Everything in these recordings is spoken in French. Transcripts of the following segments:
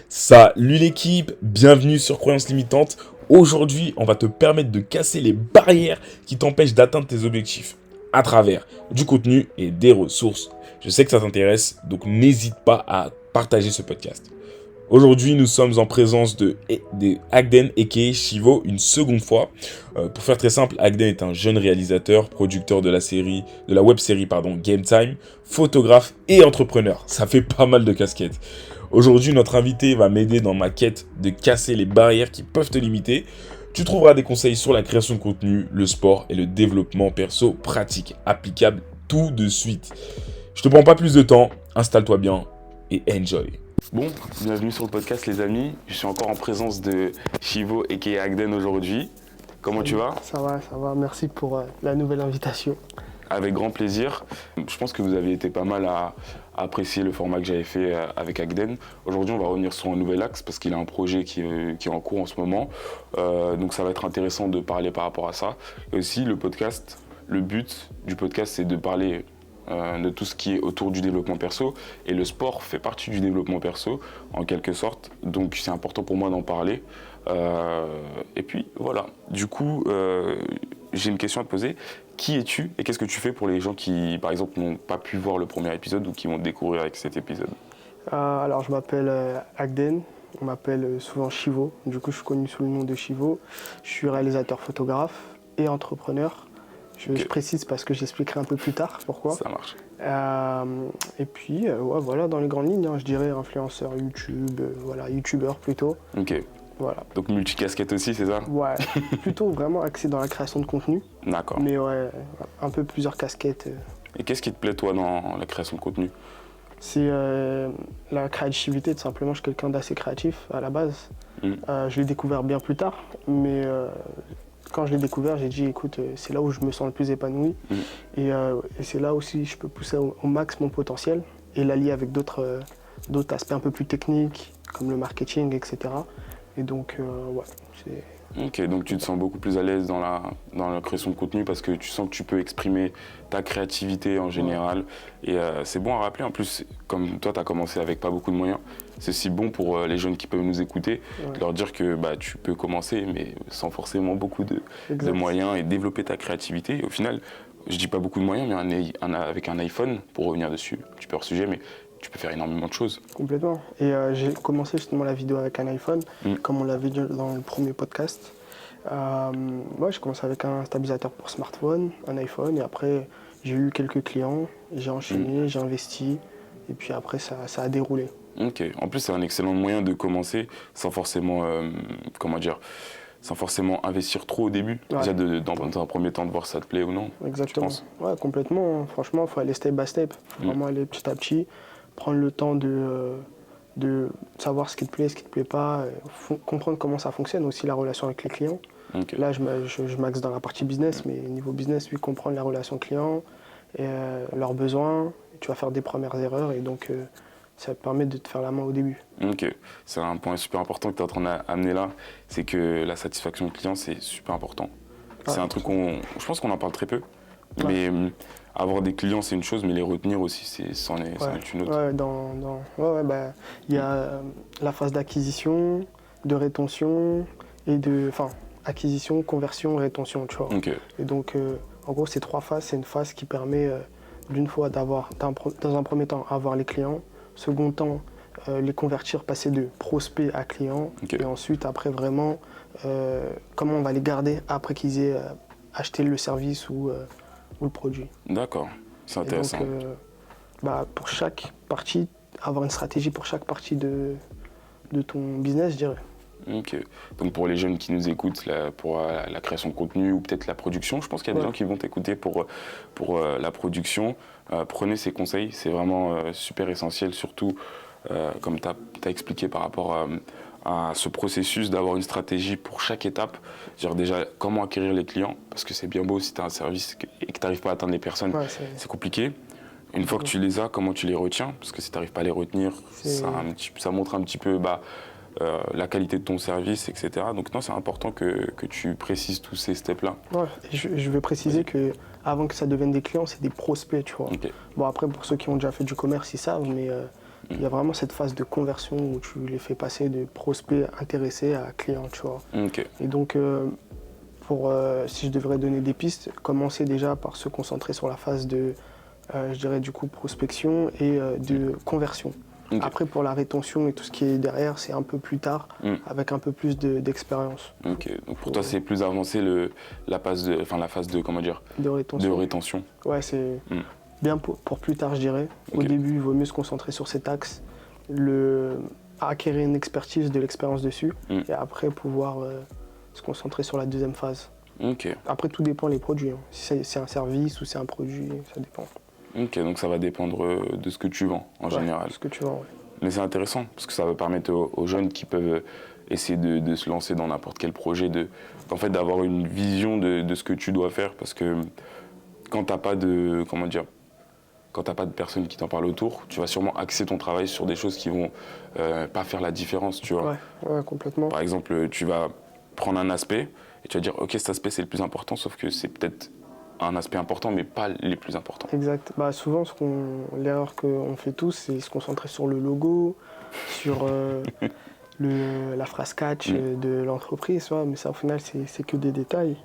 Salut l'équipe, bienvenue sur Croyances Limitantes. Aujourd'hui, on va te permettre de casser les barrières qui t'empêchent d'atteindre tes objectifs à travers du contenu et des ressources. Je sais que ça t'intéresse, donc n'hésite pas à partager ce podcast. Aujourd'hui, nous sommes en présence de Agden aka Chivo une seconde fois. Pour faire très simple, Agden est un jeune réalisateur, producteur de la web série Game Time, photographe et entrepreneur. Ça fait pas mal de casquettes. Aujourd'hui, notre invité va m'aider dans ma quête de casser les barrières qui peuvent te limiter. Tu trouveras des conseils sur la création de contenu, le sport et le développement perso pratique, applicable tout de suite. Je te prends pas plus de temps, installe-toi bien et enjoy. Bon, bienvenue sur le podcast les amis. Je suis encore en présence de Chivo aka Agden aujourd'hui. Comment tu vas? Ça va. Merci pour la nouvelle invitation. Avec grand plaisir. Je pense que vous avez été pas mal à apprécier le format que j'avais fait avec Agden. Aujourd'hui, on va revenir sur un nouvel axe parce qu'il a un projet qui est en cours en ce moment. Donc ça va être intéressant de parler par rapport à ça. Et aussi, le but du podcast, c'est de parler de tout ce qui est autour du développement perso, et le sport fait partie du développement perso en quelque sorte, donc c'est important pour moi d'en parler. Et puis voilà, du coup j'ai une question à te poser. Qui es-tu et qu'est-ce que tu fais pour les gens qui par exemple n'ont pas pu voir le premier épisode ou qui vont te découvrir avec cet épisode? Alors je m'appelle Agden, on m'appelle souvent Chivo, du coup je suis connu sous le nom de Chivo. Je suis réalisateur photographe et entrepreneur. Je précise parce que j'expliquerai un peu plus tard pourquoi. Ça marche. Et puis, voilà, dans les grandes lignes, je dirais influenceur YouTube, youtubeur plutôt. Ok. Voilà. Donc multicasquette aussi, c'est ça? Ouais, plutôt vraiment axé dans la création de contenu. D'accord. Mais ouais, un peu plusieurs casquettes. Et qu'est-ce qui te plaît toi dans la création de contenu? C'est la créativité, tout simplement. Je suis quelqu'un d'assez créatif à la base. Je l'ai découvert bien plus tard, mais quand je l'ai découvert, j'ai dit écoute, c'est là où je me sens le plus épanoui. Et c'est là aussi je peux pousser au max mon potentiel et l'allier avec d'autres aspects un peu plus techniques, comme le marketing, etc. Et donc, c'est... Ok, donc tu te sens beaucoup plus à l'aise dans la création de contenu parce que tu sens que tu peux exprimer ta créativité en général. Et c'est bon à rappeler, en plus, comme toi tu as commencé avec pas beaucoup de moyens, c'est aussi bon pour les jeunes qui peuvent nous écouter, de leur dire que tu peux commencer mais sans forcément beaucoup de moyens et développer ta créativité. Et au final, je dis pas beaucoup de moyens, mais avec un iPhone, pour revenir dessus, tu peux hors sujet, mais tu peux faire énormément de choses. Complètement. Et j'ai commencé justement la vidéo avec un iPhone, comme on l'avait dit dans le premier podcast. J'ai commencé avec un stabilisateur pour smartphone, un iPhone, et après j'ai eu quelques clients, j'ai enchaîné, j'ai investi, et puis après ça a déroulé. Ok. En plus, c'est un excellent moyen de commencer sans forcément, sans forcément investir trop au début. Ouais. Déjà, dans un premier temps, de voir si ça te plaît ou non. Exactement. Ouais, complètement. Franchement, il faut aller step by step. Il faut vraiment aller petit à petit, prendre le temps de savoir ce qui te plaît, ce qui te plaît pas, comprendre comment ça fonctionne aussi la relation avec les clients. Okay. Là, je m'axe dans la partie business, mais niveau business, oui, comprendre la relation client et leurs besoins. Tu vas faire des premières erreurs et donc ça te permet de te faire la main au début. Ok, c'est un point super important que tu es en train d'amener là, c'est que la satisfaction client, c'est super important. C'est un truc je pense qu'on en parle très peu, mais avoir des clients, c'est une chose, mais les retenir aussi, c'en est une autre. Il y a la phase d'acquisition, de rétention et acquisition, conversion, rétention, tu vois. Okay. Et donc, en gros, ces trois phases, c'est une phase qui permet d'une fois d'avoir, dans un premier temps, avoir les clients, second temps, les convertir, passer de prospect à client, et ensuite, après, vraiment, comment on va les garder après qu'ils aient acheté le service ou le produit. D'accord, c'est intéressant. Et donc, pour chaque partie, avoir une stratégie pour chaque partie de ton business, je dirais. Ok, donc pour les jeunes qui nous écoutent pour la création de contenu ou peut-être la production, je pense qu'il y a des gens qui vont t'écouter pour la production. Prenez ces conseils, c'est vraiment super essentiel, surtout comme tu as expliqué par rapport à ce processus d'avoir une stratégie pour chaque étape. Dire déjà comment acquérir les clients, parce que c'est bien beau si tu as un service et que tu n'arrives pas à atteindre les personnes, c'est compliqué. Une fois que tu les as, comment tu les retiens? Parce que si tu n'arrives pas à les retenir, ça montre un petit peu la qualité de ton service, etc. Donc non, c'est important que tu précises tous ces steps-là. Ouais, je veux préciser que avant que ça devienne des clients, c'est des prospects, tu vois. Okay. Bon, après, pour ceux qui ont déjà fait du commerce, ils savent, mais Il y a vraiment cette phase de conversion où tu les fais passer de prospect intéressé à client, tu vois. Et donc, si je devrais donner des pistes, commencer déjà par se concentrer sur la phase de, je dirais du coup, prospection et de conversion. Après, pour la rétention et tout ce qui est derrière, c'est un peu plus tard, avec un peu plus d'expérience. Donc pour toi, c'est plus avancé la phase de comment dire, de rétention. Ouais, c'est bien pour plus tard, je dirais. Au début, il vaut mieux se concentrer sur cet axe, acquérir une expertise, de l'expérience dessus, et après pouvoir se concentrer sur la deuxième phase. Après, tout dépend des produits. Hein. Si c'est un service ou c'est un produit, ça dépend. Donc ça va dépendre de ce que tu vends en général. De ce que tu vends, Mais c'est intéressant parce que ça va permettre aux jeunes qui peuvent essayer de se lancer dans n'importe quel projet, en fait, d'avoir une vision de ce que tu dois faire, parce que quand t'as pas de personnes qui t'en parlent autour, tu vas sûrement axer ton travail sur des choses qui vont pas faire la différence, tu vois. Ouais, complètement. Par exemple, tu vas prendre un aspect et tu vas dire ok, cet aspect c'est le plus important, sauf que c'est peut-être un aspect important mais pas les plus importants. Exact. Souvent l'erreur qu'on fait tous, c'est se concentrer sur le logo, sur la phrase catch de l'entreprise, mais ça au final c'est que des détails.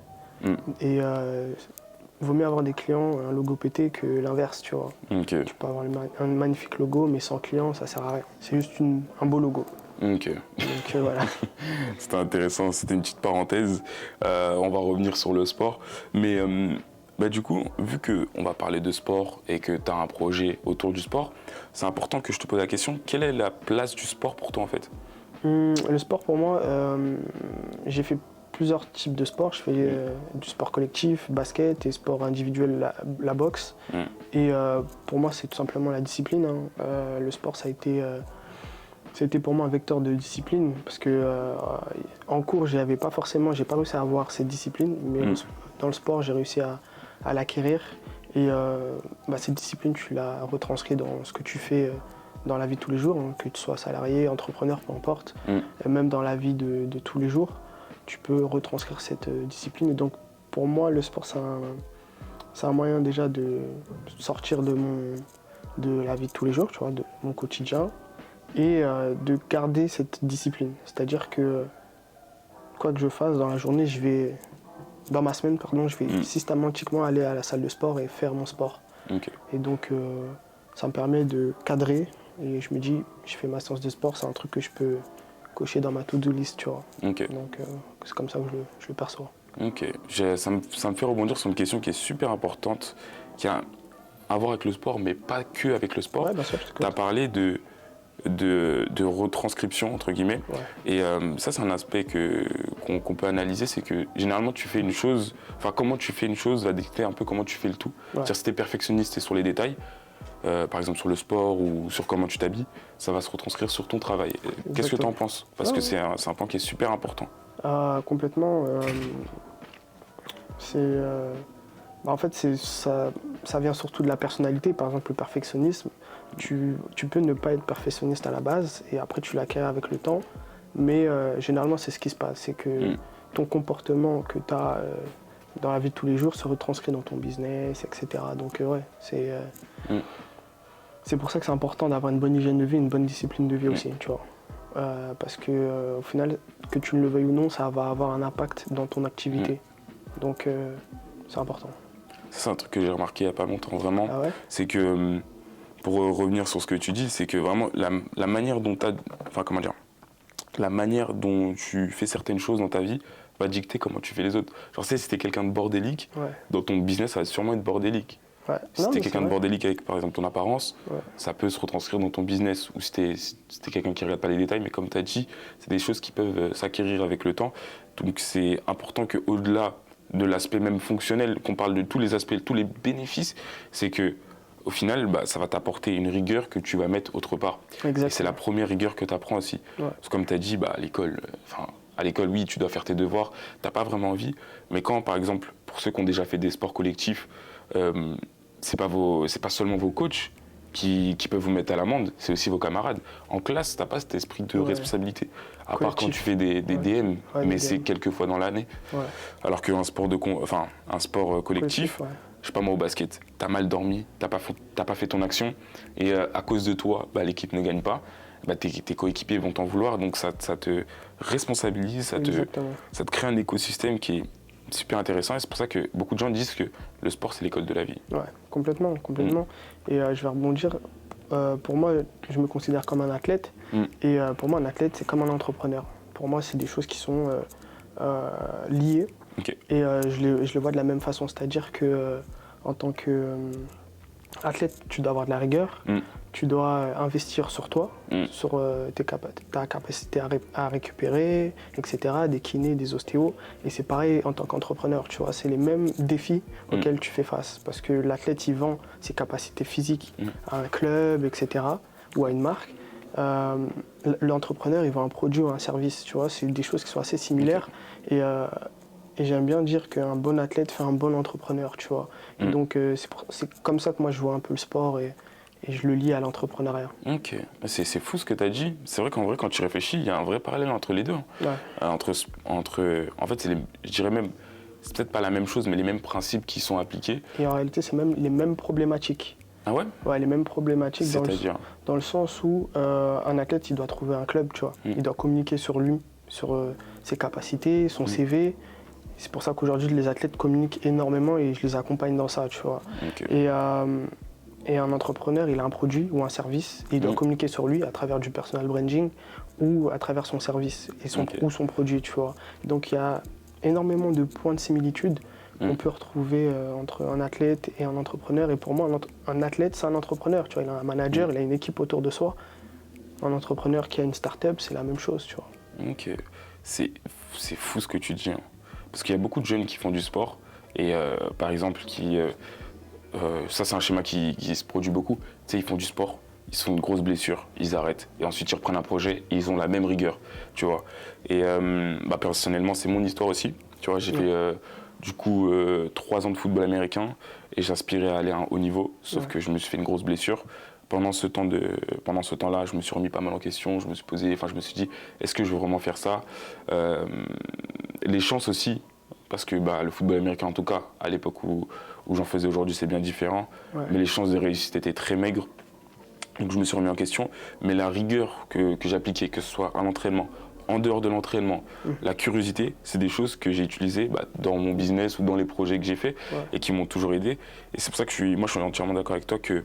Et il vaut mieux avoir des clients, un logo pété, que l'inverse, tu vois. Tu peux avoir un magnifique logo, mais sans client, ça sert à rien. C'est juste un beau logo. Donc voilà. C'était intéressant, c'était une petite parenthèse. On va revenir sur le sport. Mais du coup, vu qu'on va parler de sport et que tu as un projet autour du sport, c'est important que je te pose la question, quelle est la place du sport pour toi en fait ? Le sport pour moi, j'ai fait plusieurs types de sports. Je fais du sport collectif, basket, et sport individuel, la boxe. Et pour moi, c'est tout simplement la discipline. Hein. Le sport, ça a été pour moi un vecteur de discipline, parce que en cours, j'ai pas réussi à avoir cette discipline, mais dans le sport, j'ai réussi à l'acquérir. Et cette discipline, tu la retranscris dans ce que tu fais dans la vie de tous les jours, hein, que tu sois salarié, entrepreneur, peu importe, et même dans la vie de tous les jours, tu peux retranscrire cette discipline. Et donc pour moi, le sport, c'est un moyen déjà de sortir de la vie de tous les jours, tu vois, de mon quotidien, et de garder cette discipline. C'est-à-dire que quoi que je fasse dans la journée, dans ma semaine, je vais systématiquement aller à la salle de sport et faire mon sport. Et donc ça me permet de cadrer, et je me dis, je fais ma séance de sport, c'est un truc que je peux cocher dans ma to-do list, tu vois. Donc c'est comme ça que je le perçois. Ça me fait rebondir sur une question qui est super importante, qui a à voir avec le sport, mais pas que avec le sport. Ouais, bien sûr. Tu as parlé de retranscription, entre guillemets. Et ça, c'est un aspect qu'on peut analyser, c'est que généralement, comment tu fais une chose va dicter un peu comment tu fais le tout. C'est-à-dire, si tu es perfectionniste et sur les détails, par exemple sur le sport ou sur comment tu t'habilles, ça va se retranscrire sur ton travail. Exactement. Qu'est-ce que tu en penses ? Parce que c'est un point qui est super important. Complètement. En fait, ça vient surtout de la personnalité. Par exemple, le perfectionnisme, tu peux ne pas être perfectionniste à la base et après tu l'acquiers avec le temps. Mais généralement, c'est ce qui se passe. C'est que ton comportement que tu as dans la vie de tous les jours se retranscrit dans ton business, etc. Donc c'est pour ça que c'est important d'avoir une bonne hygiène de vie, une bonne discipline de vie aussi, tu vois. Parce que au final, que tu le veuilles ou non, ça va avoir un impact dans ton activité. Donc c'est important. C'est un truc que j'ai remarqué il n'y a pas longtemps, vraiment. Ah ouais ? C'est que, pour revenir sur ce que tu dis, c'est que vraiment la manière dont la manière dont tu fais certaines choses dans ta vie va dicter comment tu fais les autres. Genre, si t'es quelqu'un de bordélique, dans ton business, ça va sûrement être bordélique. Si t'es quelqu'un de bordélique avec, par exemple, ton apparence, ça peut se retranscrire dans ton business. Ou si t'es quelqu'un qui regarde pas les détails, mais comme tu as dit, c'est des choses qui peuvent s'acquérir avec le temps. Donc c'est important qu'au-delà de l'aspect même fonctionnel, qu'on parle de tous les aspects, tous les bénéfices, c'est que au final, ça va t'apporter une rigueur que tu vas mettre autre part. Exactement. Et c'est la première rigueur que tu apprends aussi. Parce que comme tu as dit, à l'école, oui, tu dois faire tes devoirs, tu n'as pas vraiment envie. Mais quand, par exemple, pour ceux qui ont déjà fait des sports collectifs, c'est pas seulement vos coachs qui peuvent vous mettre à l'amende, c'est aussi vos camarades. En classe, tu n'as pas cet esprit de responsabilité. À part quand tu fais des DM, mais c'est quelques fois dans l'année. Alors qu'un sport, un sport collectif, je sais pas moi, au basket, t'as mal dormi, t'as pas fait ton action, et à cause de toi, bah, l'équipe ne gagne pas, bah, tes coéquipiers vont t'en vouloir, donc ça te responsabilise, ça te crée un écosystème qui est super intéressant, et c'est pour ça que beaucoup de gens disent que le sport, c'est l'école de la vie. Ouais, complètement. Et je vais rebondir. Pour moi, je me considère comme un athlète, et pour moi, un athlète, c'est comme un entrepreneur. Pour moi, c'est des choses qui sont liées, Okay. et je le vois de la même façon, c'est-à-dire que en tant qu'athlète, tu dois avoir de la rigueur, tu dois investir sur toi, sur ta capacité à récupérer, etc., des kinés, des ostéos, et c'est pareil en tant qu'entrepreneur, tu vois, c'est les mêmes défis auxquels tu fais face, parce que l'athlète, il vend ses capacités physiques à un club, etc., ou à une marque. L'entrepreneur, il vend un produit ou un service, tu vois, c'est des choses qui sont assez similaires, et j'aime bien dire qu'un bon athlète fait un bon entrepreneur, tu vois. Et donc, c'est comme ça que moi, je vois un peu le sport et je le lie à l'entrepreneuriat. Ok, c'est fou ce que tu as dit. C'est vrai qu'en vrai, quand tu réfléchis, il y a un vrai parallèle entre les deux. Ouais. En fait, je dirais même, c'est peut-être pas la même chose, mais les mêmes principes qui sont appliqués. Et en réalité, c'est même les mêmes problématiques. Ah ouais? Ouais, les mêmes problématiques C'est-à-dire? Dans le sens où un athlète, il doit trouver un club, tu vois. Il doit communiquer sur lui, sur ses capacités, son CV. C'est pour ça qu'aujourd'hui, les athlètes communiquent énormément et je les accompagne dans ça, tu vois. Okay. Et un entrepreneur, il a un produit ou un service et il doit communiquer sur lui à travers du personal branding ou à travers son service ou son produit, tu vois. Donc il y a énormément de points de similitude qu'on peut retrouver entre un athlète et un entrepreneur. Et pour moi, un athlète, c'est un entrepreneur, tu vois. Il a un manager, il a une équipe autour de soi. Un entrepreneur qui a une start-up, c'est la même chose, tu vois. Ok, c'est fou ce que tu dis, hein. Parce qu'il y a beaucoup de jeunes qui font du sport et par exemple ça c'est un schéma qui se produit beaucoup. Tu sais, ils font du sport, ils se font une grosse blessure, ils arrêtent et ensuite ils reprennent un projet et ils ont la même rigueur, tu vois. Et personnellement c'est mon histoire aussi, tu vois. J'ai fait du coup 3 ans de football américain et j'aspirais à aller à un haut niveau, sauf que je me suis fait une grosse blessure. Pendant ce temps-là, je me suis remis pas mal en question, je me suis dit, est-ce que je veux vraiment faire ça? Les chances aussi, parce que le football américain en tout cas, à l'époque où j'en faisais aujourd'hui, c'est bien différent, mais les chances de réussite étaient très maigres. Donc je me suis remis en question, mais la rigueur que j'appliquais, que ce soit à l'entraînement, en dehors de l'entraînement, la curiosité, c'est des choses que j'ai utilisées dans mon business ou dans les projets que j'ai faits et qui m'ont toujours aidé. Et c'est pour ça que je suis entièrement d'accord avec toi que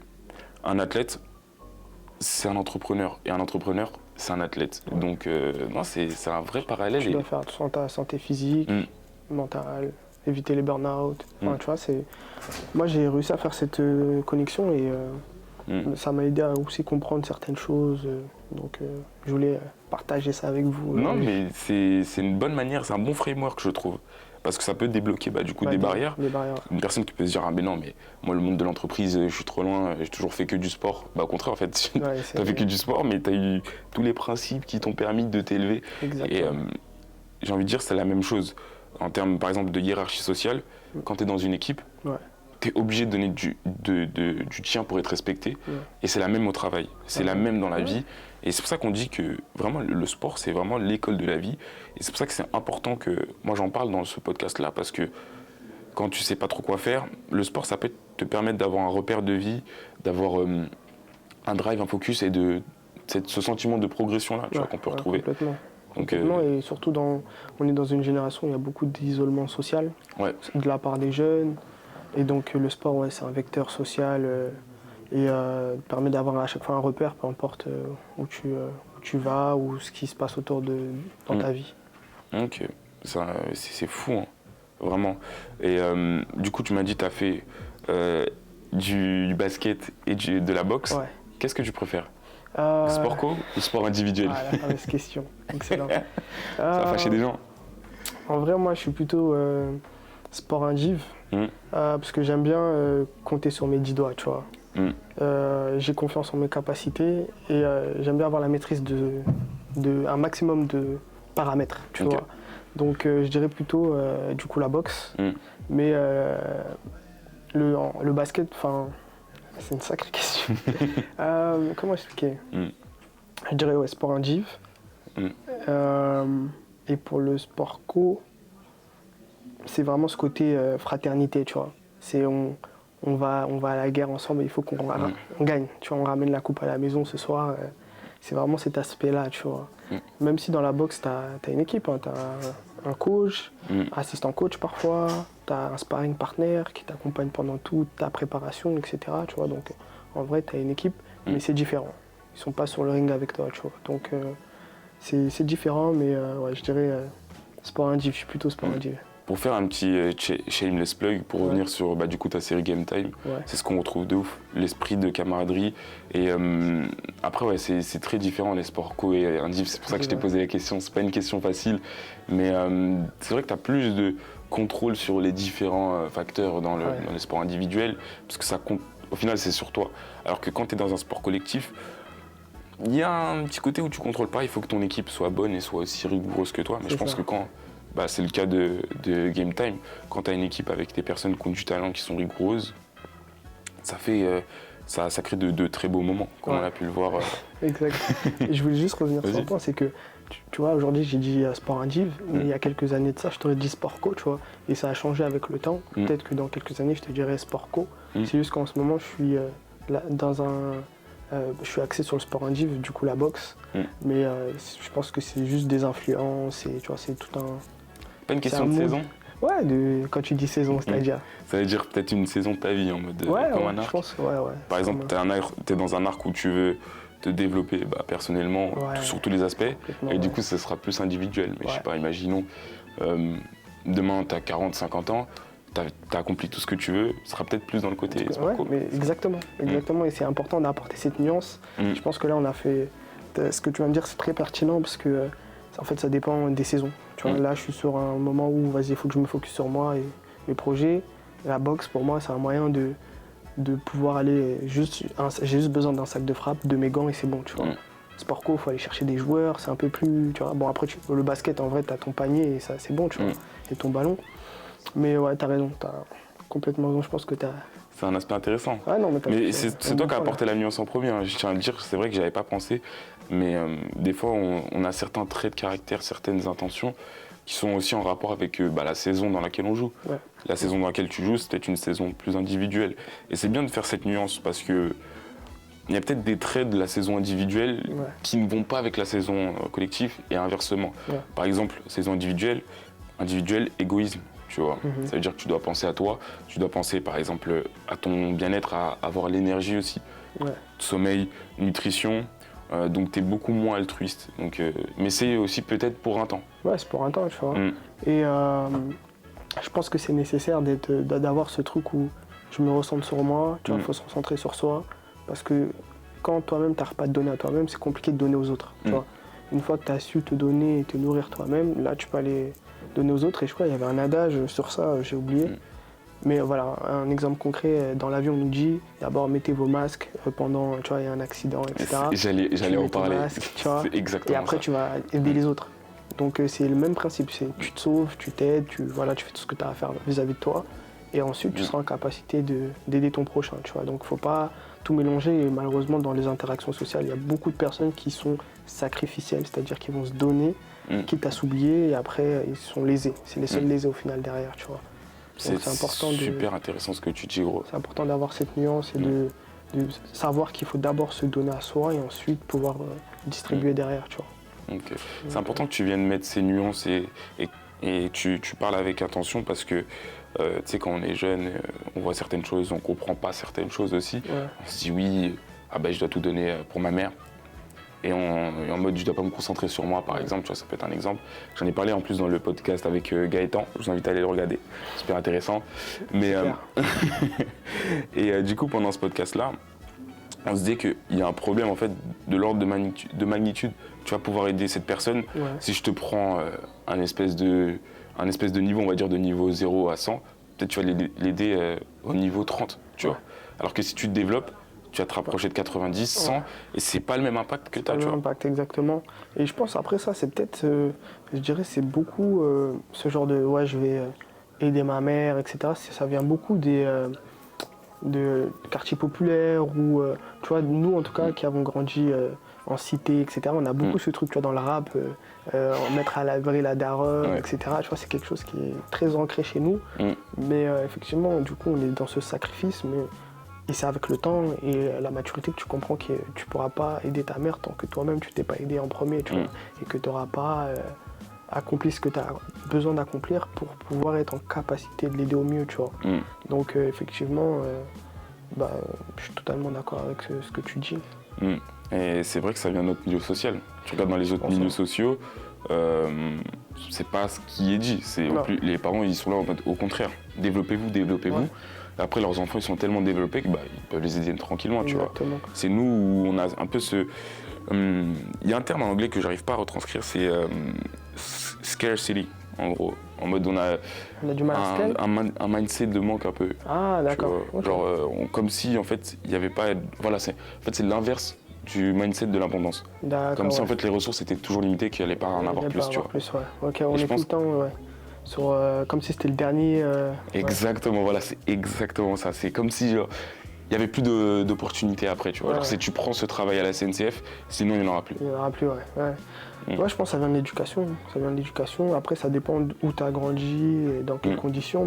un athlète, c'est un entrepreneur. Et un entrepreneur, c'est un athlète. Donc, non, c'est un vrai parallèle. Tu dois faire attention à ta santé physique, mentale, éviter les burn-out. Enfin, tu vois, moi, j'ai réussi à faire cette connexion et ça m'a aidé à aussi comprendre certaines choses. Donc, je voulais partager ça avec vous. Non, mais c'est une bonne manière, c'est un bon framework, je trouve. Parce que ça peut débloquer des barrières. Une personne qui peut se dire, ah mais non, mais moi le monde de l'entreprise, je suis trop loin, j'ai toujours fait que du sport. Au contraire, en fait, tu n'as fait que du sport, mais tu as eu tous les principes qui t'ont permis de t'élever. Et j'ai envie de dire, c'est la même chose. En termes, par exemple, de hiérarchie sociale, quand tu es dans une équipe, tu es obligé de donner du tien pour être respecté. Et c'est la même au travail, c'est la même dans la vie. Et c'est pour ça qu'on dit que vraiment le sport, c'est vraiment l'école de la vie. Et c'est pour ça que c'est important que moi j'en parle dans ce podcast-là, parce que quand tu sais pas trop quoi faire, le sport, ça peut te permettre d'avoir un repère de vie, d'avoir un drive, un focus et ce sentiment de progression-là qu'on peut retrouver. Complètement. Et surtout, on est dans une génération où il y a beaucoup d'isolement social de la part des jeunes. Et donc le sport, c'est un vecteur social et permet d'avoir à chaque fois un repère, peu importe où tu vas ou ce qui se passe autour dans ta vie. Ok, c'est fou, hein. Vraiment. Et du coup, tu m'as dit que tu as fait du basket et de la boxe. Qu'est-ce que tu préfères? Sport co ou sport individuel? La fameuse question, excellent. Ça va fâcher des gens. En vrai, moi, je suis plutôt sport indiv, parce que j'aime bien compter sur mes 10 doigts, tu vois. J'ai confiance en mes capacités et j'aime bien avoir la maîtrise de un maximum de paramètres, tu vois. Donc je dirais plutôt du coup la boxe, mais le basket, enfin, c'est une sacrée question. Comment expliquer? Je dirais sport indiv. Et pour le sport co, c'est vraiment ce côté fraternité, tu vois. On va à la guerre ensemble, il faut qu'on on gagne. Tu vois, on ramène la coupe à la maison ce soir. C'est vraiment cet aspect-là, tu vois. Même si dans la boxe, tu as une équipe, hein, tu as un coach, assistant coach parfois, tu as un sparring partner qui t'accompagne pendant toute ta préparation, etc. Tu vois, donc en vrai, tu as une équipe, mais c'est différent. Ils sont pas sur le ring avec toi, tu vois. Donc c'est différent, mais ouais, je dirais sport indiv, je suis plutôt sport indiv. Pour faire un petit shameless plug, pour revenir sur du coup ta série Game Time, c'est ce qu'on retrouve de ouf, l'esprit de camaraderie. Et après, ouais, c'est très différent les sports co et indiv, c'est pour ça que je t'ai posé la question, c'est pas une question facile, mais c'est vrai que tu as plus de contrôle sur les différents facteurs dans les sports individuels, parce que ça compte, au final c'est sur toi. Alors que quand tu es dans un sport collectif, il y a un petit côté où tu contrôles pas, il faut que ton équipe soit bonne et soit aussi rigoureuse que toi, mais je pense que quand... c'est le cas de Game Time. Quand tu as une équipe avec des personnes qui ont du talent, qui sont rigoureuses, ça crée de très beaux moments, comme on a pu le voir. Exact. Et je voulais juste revenir sur un point, c'est que, tu vois, aujourd'hui j'ai dit sport indiv, mais il y a quelques années de ça, je t'aurais dit sport co, tu vois, et ça a changé avec le temps. Peut-être que dans quelques années, je te dirais sport co. C'est juste qu'en ce moment, je suis je suis axé sur le sport indiv, du coup la boxe, mais je pense que c'est juste des influences, et tu vois, c'est tout un... Pas une question de saison? Ouais, quand tu dis saison, c'est-à-dire. Ça veut dire peut-être une saison de ta vie en mode comme un arc. Je pense, Par exemple, t'es dans un arc où tu veux te développer personnellement sur tous les aspects, et du coup, ça sera plus individuel. Mais je sais pas, imaginons, demain, t'as 40-50 ans, t'as accompli tout ce que tu veux, ce sera peut-être plus dans le côté sport co. Mais exactement. Et c'est important d'apporter cette nuance. Je pense que là, on a fait. Ce que tu vas me dire, c'est très pertinent parce que en fait, ça dépend des saisons. Tu vois, là, je suis sur un moment où, vas-y, il faut que je me focus sur moi et mes projets. La boxe, pour moi, c'est un moyen de pouvoir aller j'ai juste besoin d'un sac de frappe, de mes gants et c'est bon, tu vois. Sport co, il faut aller chercher des joueurs, c'est un peu plus, tu vois. Bon, après, le basket, en vrai, t'as ton panier et ça, c'est bon, tu vois, et ton ballon. Mais ouais, t'as raison, t'as complètement raison, je pense que t'as... C'est un aspect intéressant. Non, mais c'est toi qui as apporté la nuance en premier, hein. Je tiens à le dire, c'est vrai que j'avais pas pensé, mais des fois, on a certains traits de caractère, certaines intentions qui sont aussi en rapport avec la saison dans laquelle on joue. La saison dans laquelle tu joues, c'est peut-être une saison plus individuelle. Et c'est bien de faire cette nuance parce que il y a peut-être des traits de la saison individuelle qui ne vont pas avec la saison collective et inversement. Par exemple, saison individuelle, égoïsme. Tu vois. Ça veut dire que tu dois penser à toi, tu dois penser par exemple à ton bien-être, à avoir l'énergie aussi, sommeil, nutrition, donc tu es beaucoup moins altruiste. Donc, mais c'est aussi peut-être pour un temps. Ouais, c'est pour un temps, tu vois. Et je pense que c'est nécessaire d'avoir ce truc où je me recentre sur moi, tu vois, il faut se recentrer sur soi, parce que quand toi-même tu n'arrives pas à te donner à toi-même, c'est compliqué de donner aux autres. Tu vois. Une fois que tu as su te donner et te nourrir toi-même, là tu peux aller donner aux autres. Et je crois qu'il y avait un adage sur ça, j'ai oublié. Mais voilà, un exemple concret, dans l'avion on nous dit d'abord mettez vos masques pendant, tu vois, il y a un accident, etc. J'allais en parler, c'est exactement ça. Et après tu vas aider les autres. Donc c'est le même principe, tu te sauves, tu t'aides, tu fais tout ce que tu as à faire vis-à-vis de toi. Et ensuite tu seras en capacité d'aider ton prochain, tu vois. Donc faut pas tout mélanger, et malheureusement dans les interactions sociales, il y a beaucoup de personnes qui sont sacrificielles, c'est-à-dire qu'ils vont se donner, quitte à s'oublier, et après ils sont lésés. C'est les seuls lésés au final derrière, tu vois. C'est important super intéressant ce que tu dis, gros. C'est important d'avoir cette nuance et de savoir qu'il faut d'abord se donner à soi et ensuite pouvoir distribuer derrière, tu vois. C'est important que tu viennes mettre ces nuances et tu parles avec attention parce que tu sais, quand on est jeune, on voit certaines choses, on comprend pas certaines choses aussi. On se dit oui, je dois tout donner pour ma mère. Et en mode je dois pas me concentrer sur moi par exemple, tu vois, ça peut être un exemple. J'en ai parlé en plus dans le podcast avec Gaëtan, je vous invite à aller le regarder, super intéressant. Mais et du coup pendant ce podcast là, on se dit qu'il y a un problème en fait de l'ordre de magnitude. Tu vas pouvoir aider cette personne si je te prends un espèce de niveau, on va dire de niveau 0 à 100, peut-être tu vas l'aider au niveau 30, tu vois. Alors que si tu te développes, tu vas te rapprocher de 90, 100, et c'est pas le même impact que tu as, tu vois. Le même impact, exactement. Et je pense après ça, c'est peut-être, je dirais, c'est beaucoup ce genre de, je vais aider ma mère, etc. Ça vient beaucoup de quartier populaire ou, tu vois, nous en tout cas qui avons grandi en cité, etc., on a beaucoup ce truc, tu vois, dans le rap, mettre à l'abri la daronne, etc., tu vois, c'est quelque chose qui est très ancré chez nous, mais effectivement, du coup, on est dans ce sacrifice, et c'est avec le temps et la maturité que tu comprends que tu pourras pas aider ta mère tant que toi-même tu t'es pas aidé en premier, tu vois, et que tu n'auras pas accompli ce que tu as besoin d'accomplir pour pouvoir être en capacité de l'aider au mieux, tu vois. Donc effectivement, je suis totalement d'accord avec ce que tu dis. Et c'est vrai que ça vient de notre milieu social. Tu regardes dans les autres milieux sociaux, c'est pas ce qui est dit. Les parents, ils sont là en mode au contraire, développez-vous, développez-vous. Ouais. Après, leurs enfants, ils sont tellement développés que ils peuvent les aider tranquillement, tu vois. C'est nous où on a un peu ce... Il y a un terme en anglais que j'arrive pas à retranscrire, c'est scarcity, en gros. En mode, on a du mal à un mindset de manque un peu. Ah, d'accord. Okay. Genre, comme si, en fait, il n'y avait pas... Voilà, c'est l'inverse du mindset de l'abondance. Comme si, en fait, les ressources étaient toujours limitées, qu'il n'y allait pas en avoir plus, tu vois. Plus, ouais. Ok, on est tout le temps, sur, comme si c'était le dernier... Exactement, voilà, c'est exactement ça. C'est comme si, genre, il n'y avait plus d'opportunités après, tu vois. Genre, si tu prends ce travail à la SNCF, sinon il n'y en aura plus. Il n'y en aura plus, ouais. Ouais, je pense que ça vient de l'éducation. Ça vient de l'éducation. Après, ça dépend où tu as grandi et dans quelles conditions.